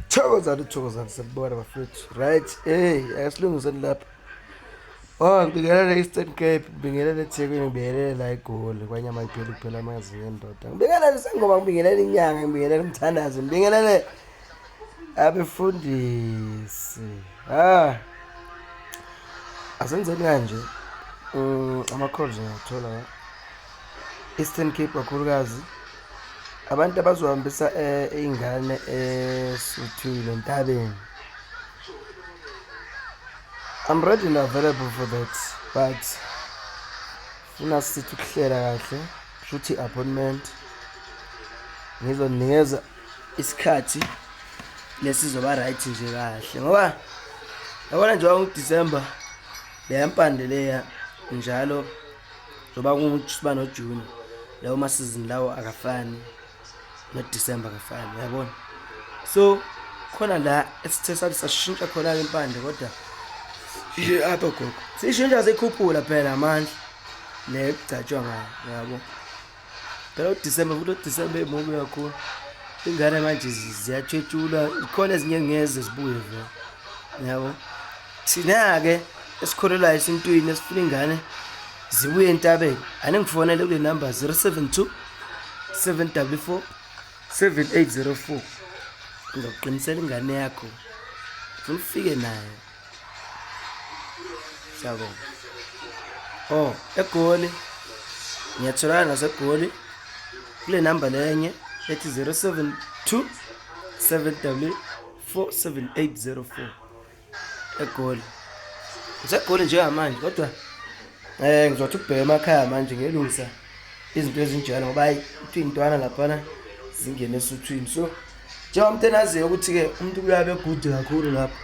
Thokozani sabona bafethu. Right. Hey, asilungiseni lapha. Oh, ngibingelela Eastern Cape, ngibingelela eThekwini, ngibingelela la eGoli, kwanyama iphela kuphela amazinga endoda. Ngibingelela sengoba ngibingelela inyanga, ngibingelela umthandazo, ngibingelela abefundisi. Asenzeni kanje. Ama-calls ngiyathola Eastern Cape kakhulukazi. Abantu abazohambisa ingane esuthwini Ntabeni. I'm ready and available for that, but funa sithi ukuhlela kahle, shuthi appointment. Ngizonikeza isikhathi lesizoba right nje kahle ngoba yabona nje ngoDecember le yampande leya njalo zoba kusiba noJune lawo ma season lawo akafani noDecember akafani yabona. So khona la esithe sathi sashintsha khona impande kodwa nje apha gogo sishintsha sekhuphula phela amandla le kucatshwa ngayo yabo. Phela uDecember futhi uDecember emubi kakhulu. Ingane manje ziyatshetsula ikhona ezinye ngeze zibuye vele yabo. Thina ke esikholelwa esintwini esifuna ingane zibuye Ntabeni aningifonele kule number 072 744 7804 ngizoqinisela ingane yakho ufuna ufike nayo. Siyabonga. Oh, eGoli ngiyatholana naseGoli kule number lenye ethi 072 744 7804 eGoli. Ngisegoli njengamanje kodwa ngizothi ukubheka emakhaya manje ngiyelungisa izinto ezinjalo ngoba hayi uthi Intwana lapha zingene esuthwini. So njengoba umuntu enaziyo ukuthi ke umuntu kuyabe good kakhulu lapha,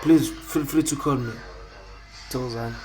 please feel free to call me. Thokozani.